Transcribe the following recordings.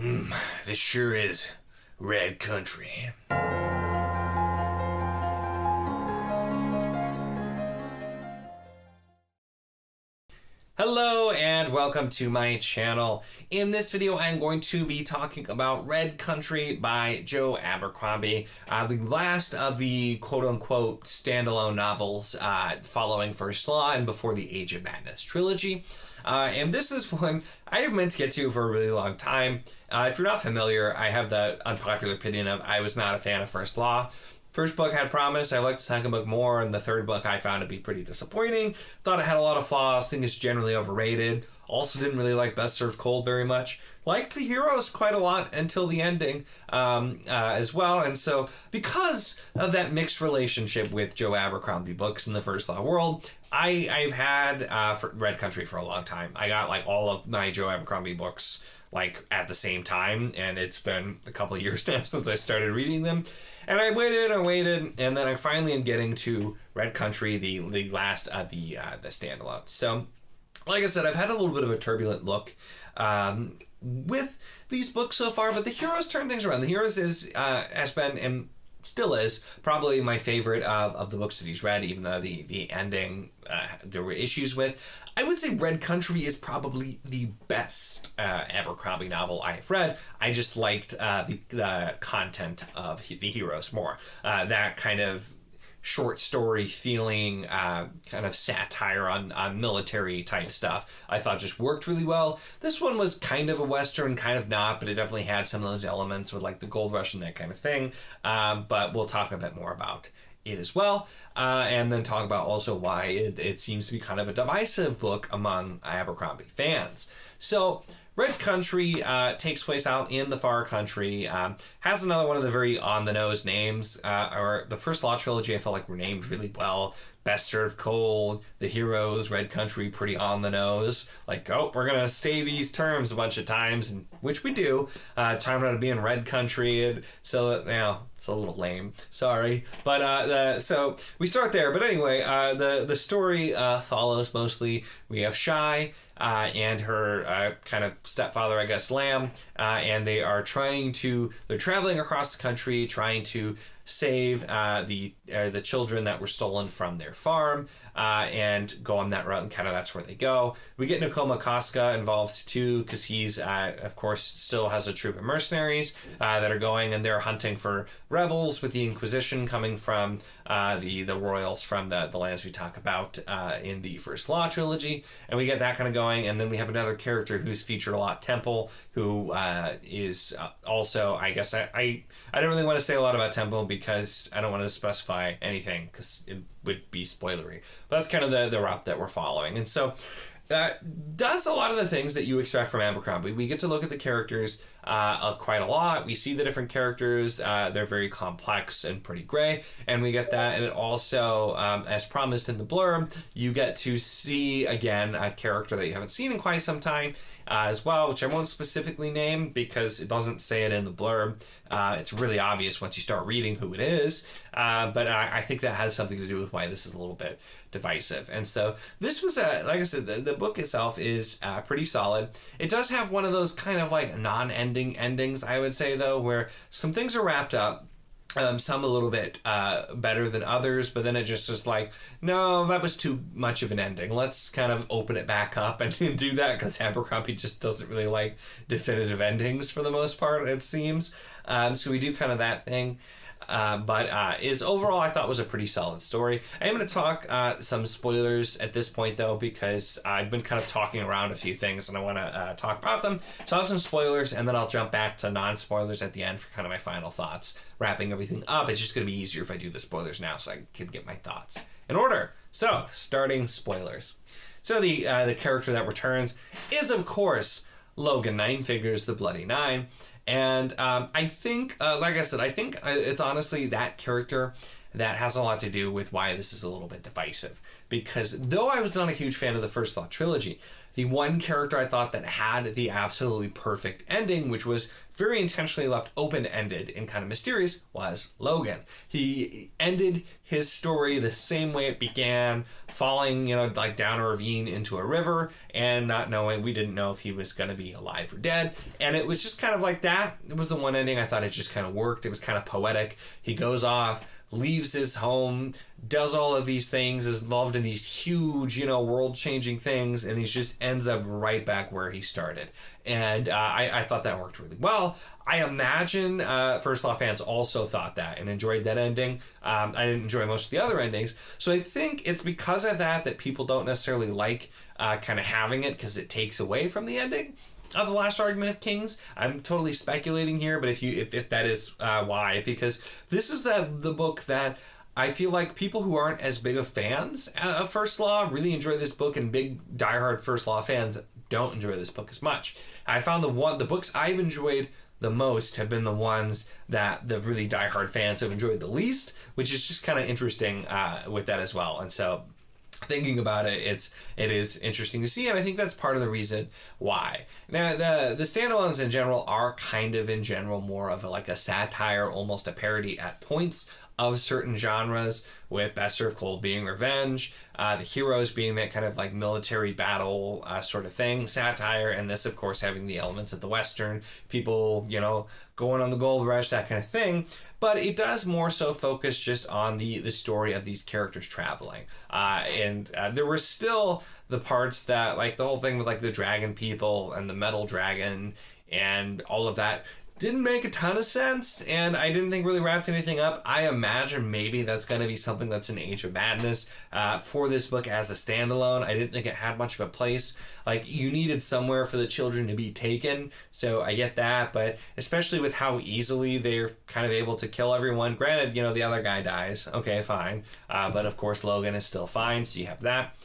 This sure is red country. Hello and welcome to my channel. In this video, I'm going to be talking about Red Country by Joe Abercrombie, the last of the quote-unquote standalone novels following First Law and before the Age of Madness trilogy. And this is one I've meant to get to for a really long time. If you're not familiar, I have the unpopular opinion of I was not a fan of First Law. First book had promise. I liked the second book more, and the third book I found to be pretty disappointing. Thought it had a lot of flaws. Think it's generally overrated. Also didn't really like Best Served Cold very much. Liked the heroes quite a lot until the ending as well. And so because of that mixed relationship with Joe Abercrombie books in the First Law world, I've had Red Country for a long time. I got like all of my Joe Abercrombie books like at the same time, and it's been a couple of years now since I started reading them. And I waited, and then I finally am getting to Red Country, the last of the standalone. So, like I said, I've had a little bit of a turbulent look with these books so far, but the heroes turn things around. The heroes has been and still is probably my favorite of the books that he's read, even though the ending there were issues with. I would say Red Country is probably the best Abercrombie novel I have read. I just liked the content of the heroes more. That kind of short story feeling, kind of satire on military type stuff, I thought just worked really well. This one was kind of a Western, kind of not, but it definitely had some of those elements with like the gold rush and that kind of thing. But we'll talk a bit more about it as well, and then talk about also why it seems to be kind of a divisive book among Abercrombie fans. So Red Country takes place out in the far country, has another one of the very on-the-nose names, or the First Law trilogy I felt like were named really well. Best Served Cold, the heroes, Red Country, pretty on the nose. Like, oh, we're going to say these terms a bunch of times, and which we do. Time out to be in Red Country, and so, it's a little lame. Sorry. But, so we start there. But anyway, the story follows mostly. We have Shy and her kind of stepfather, I guess, Lamb, and they're traveling across the country trying to save the children that were stolen from their farm and go on that route, and kind of that's where they go. We get Niko'Book'Review's involved too, because he's of course still has a troop of mercenaries that are going, and they're hunting for rebels with the Inquisition coming from the royals from the lands we talk about in the First Law trilogy, and we get that kind of going. And then we have another character who's featured a lot, Temple, who is also, I guess I don't really want to say a lot about Temple because I don't want to specify anything because it would be spoilery. But that's kind of the route that we're following. And so does a lot of the things that you expect from Abercrombie. We get to look at the characters quite a lot. We see the different characters. They're very complex and pretty gray, and we get that. And it also, as promised in the blurb, you get to see, again, a character that you haven't seen in quite some time as well, which I won't specifically name because it doesn't say it in the blurb. It's really obvious once you start reading who it is, but I think that has something to do with why this is a little bit divisive. And so this was, like I said, the book itself is pretty solid. It does have one of those kind of like non-ending endings, I would say, though, where some things are wrapped up. Some a little bit better than others, but then it just was like, no, that was too much of an ending. Let's kind of open it back up and do that, because Abercrombie just doesn't really like definitive endings for the most part, it seems. So we do kind of that thing. But is overall I thought was a pretty solid story. I am going to talk some spoilers at this point though, because I've been kind of talking around a few things and I want to talk about them. So I'll have some spoilers and then I'll jump back to non-spoilers at the end for kind of my final thoughts, wrapping everything up. It's just going to be easier if I do the spoilers now so I can get my thoughts in order. So starting spoilers. So the character that returns is of course Logan Nine Figures, the Bloody Nine. And I think, like I said, I think it's honestly that character that has a lot to do with why this is a little bit divisive. Because though I was not a huge fan of the First Law trilogy, the one character I thought that had the absolutely perfect ending, which was very intentionally left open-ended and kind of mysterious, was Logan. He ended his story the same way it began, falling, like down a ravine into a river, and not knowing, we didn't know if he was going to be alive or dead. And it was just kind of like that. It was the one ending I thought it just kind of worked. It was kind of poetic. He goes off, leaves his home, does all of these things, is involved in these huge, world-changing things, and he just ends up right back where he started. And I thought that worked really well. I imagine First Law fans also thought that and enjoyed that ending. I didn't enjoy most of the other endings. So I think it's because of that people don't necessarily like kind of having it, because it takes away from the ending of The Last Argument of Kings. I'm totally speculating here, but if that is why, because this is the book that I feel like people who aren't as big of fans of First Law really enjoy this book, and big diehard First Law fans don't enjoy this book as much. I found the books I've enjoyed the most have been the ones that the really diehard fans have enjoyed the least, which is just kind of interesting with that as well. And so thinking about it, it is interesting to see, and I think that's part of the reason why. Now, the standalones in general are kind of in general more of a satire, almost a parody at points of certain genres, with Best Served Cold being revenge, the heroes being that kind of military battle sort of thing, satire, and this of course having the elements of the Western, people, going on the gold rush, that kind of thing. But it does more so focus just on the story of these characters traveling. And there were still the parts that, the whole thing with the dragon people and the metal dragon and all of that didn't make a ton of sense, and I didn't think really wrapped anything up. I imagine maybe that's going to be something that's an Age of Madness for this book as a standalone. I didn't think it had much of a place. You needed somewhere for the children to be taken, so I get that, but especially with how easily they're kind of able to kill everyone. Granted, the other guy dies. Okay, fine. But of course, Logan is still fine, so you have that.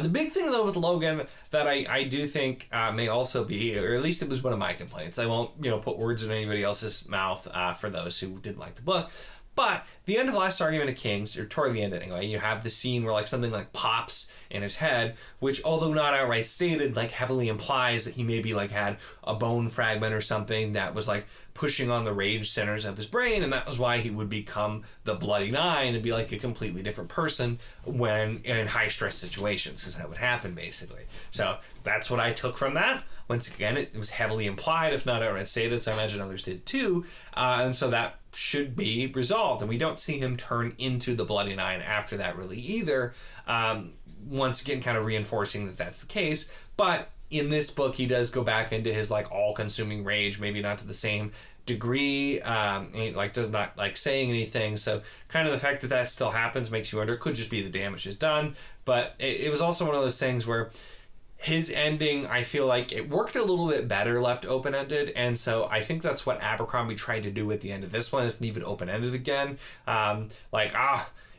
The big thing, though, with Logan that I do think may also be, or at least it was one of my complaints. I won't, put words in anybody else's mouth for those who didn't like the book. But the end of The Last Argument of Kings, or toward the end anyway, you have the scene where something pops in his head, which, although not outright stated, heavily implies that he maybe had a bone fragment or something that was pushing on the rage centers of his brain, and that was why he would become the Bloody Nine and be a completely different person when in high stress situations, because that would happen basically. So that's what I took from that. Once again, it was heavily implied, if not outright stated, so I imagine others did too, and so that should be resolved, and we don't see him turn into the Bloody Nine after that really either. Once again, kind of reinforcing that that's the case, but in this book, he does go back into his all-consuming rage, maybe not to the same degree. He does not saying anything. So kind of the fact that still happens makes you wonder, it could just be the damage is done. But it was also one of those things where his ending, I feel like it worked a little bit better left open-ended, and so I think that's what Abercrombie tried to do at the end of this one, is leave it open-ended again.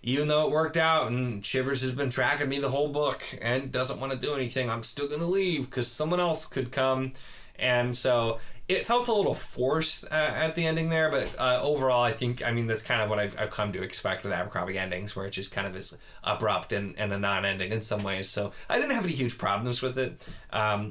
Even though it worked out and Shivers has been tracking me the whole book and doesn't want to do anything, I'm still going to leave because someone else could come. And so it felt a little forced at the ending there, but overall, I think, that's kind of what I've come to expect with Abercrombie endings, where it just kind of is abrupt and a non-ending in some ways. So I didn't have any huge problems with it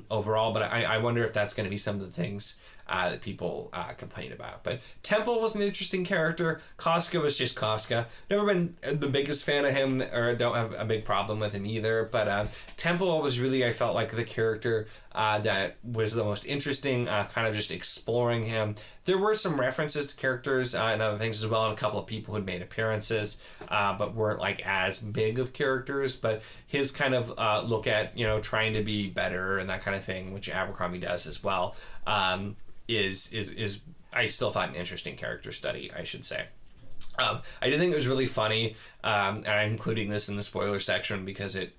overall, but I wonder if that's going to be some of the things that people complain about. But Temple was an interesting character. Casca was just Casca. Never been the biggest fan of him, or don't have a big problem with him either. But Temple was really, I felt like, the character that was the most interesting, kind of just exploring him. There were some references to characters and other things as well, and a couple of people who'd made appearances, but weren't as big of characters. But his kind of look at, trying to be better and that kind of thing, which Abercrombie does as well, is I still thought an interesting character study, I should say. I did think it was really funny, and I'm including this in the spoiler section because it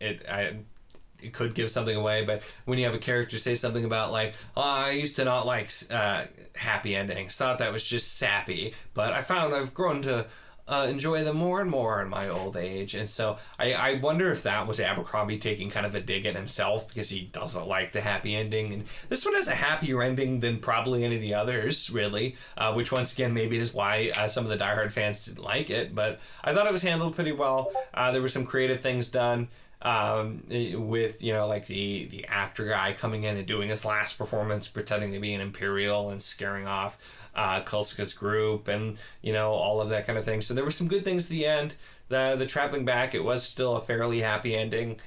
could give something away, but when you have a character say something about I used to not like happy endings, thought that was just sappy, but I found I've grown to enjoy them more and more in my old age. And so I wonder if that was Abercrombie taking kind of a dig at himself because he doesn't like the happy ending. And this one has a happier ending than probably any of the others, really, which once again maybe is why some of the diehard fans didn't like it. But I thought it was handled pretty well. There were some creative things done. With, you know, like the actor guy coming in and doing his last performance pretending to be an Imperial and scaring off Kulska's group and, you know, all of that kind of thing. So there were some good things at the end. The traveling back, it was still a fairly happy ending.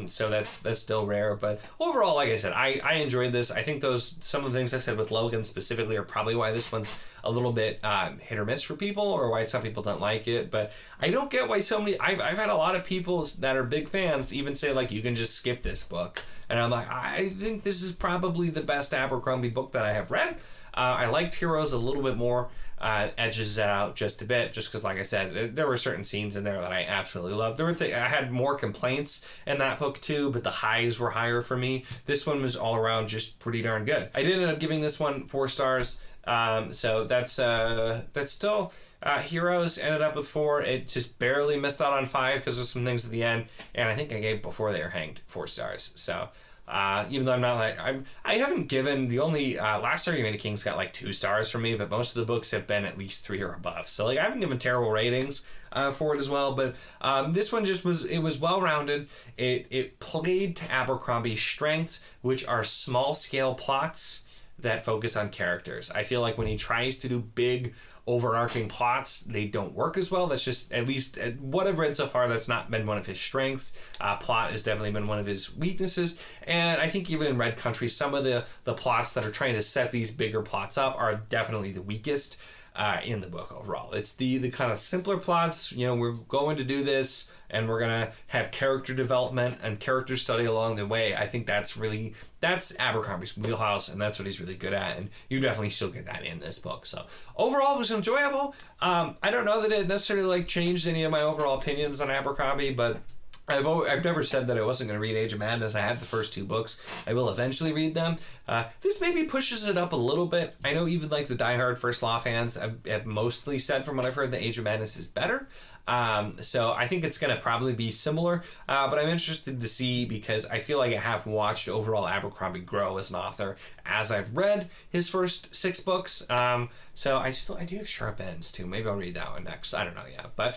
So that's still rare, but overall, like I said, I enjoyed this. I think some of the things I said with Logan specifically are probably why this one's a little bit hit or miss for people, or why some people don't like it. But I don't get why so many. I've had a lot of people that are big fans even say like you can just skip this book, and I'm like, I think this is probably the best Abercrombie book that I have read. I liked Heroes a little bit more. Edges it out just a bit, just because, like I said, there were certain scenes in there that I absolutely loved. There were I had more complaints in that book too, but the highs were higher for me. This one was all around just pretty darn good. I did end up giving this one 4 stars, so that's still Heroes ended up with 4. It just barely missed out on 5 because of some things at the end, and I think I gave Before They Are Hanged 4 stars. So. Even though I'm not like I haven't given the only Last Argument of Kings got like 2 stars for me, but most of the books have been at least 3 or above. So like I haven't given terrible ratings for it as well. But this one just was well rounded. It played to Abercrombie's strengths, which are small scale plots that focus on characters. I feel like when he tries to do big overarching plots, they don't work as well. That's just, at least what I've read so far, that's not been one of his strengths. Plot has definitely been one of his weaknesses, and I think even in Red Country, some of the plots that are trying to set these bigger plots up are definitely the weakest in the book overall. It's the kind of simpler plots, you know, we're going to do this and we're going to have character development and character study along the way. I think that's Abercrombie's wheelhouse, and that's what he's really good at, and you definitely still get that in this book. So overall, it was enjoyable. I don't know that it necessarily like changed any of my overall opinions on Abercrombie, but I've never said that I wasn't going to read Age of Madness. I had the first 2 books. I will eventually read them. This maybe pushes it up a little bit. I know even like the diehard First Law fans have mostly said, from what I've heard, that Age of Madness is better. So I think it's going to probably be similar, but I'm interested to see, because I feel like I have watched overall Abercrombie grow as an author as I've read his first 6 books. So I do have Sharp Ends too. Maybe I'll read that one next. I don't know yet, but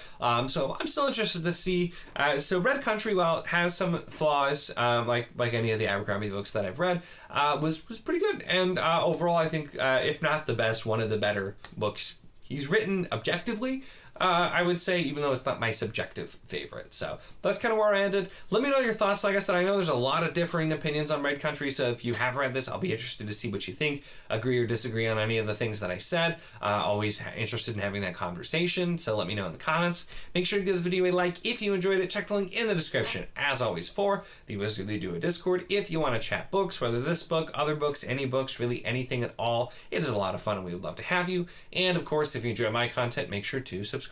so I'm still interested to see. So Red Country, while it has some flaws, like any of the Abercrombie books that I've read, was pretty good, and overall I think if not the best, one of the better books he's written objectively. I would say, even though it's not my subjective favorite. So that's kind of where I ended. Let me know your thoughts. Like I said, I know there's a lot of differing opinions on Red Country, so if you have read this, I'll be interested to see what you think. Agree or disagree on any of the things that I said. Always interested in having that conversation, so let me know in the comments. Make sure to give the video a like if you enjoyed it. Check the link in the description, as always, for the Wizardly Do a Discord if you want to chat books, whether this book, other books, any books, really anything at all. It is a lot of fun, and we would love to have you. And of course, if you enjoy my content, make sure to subscribe.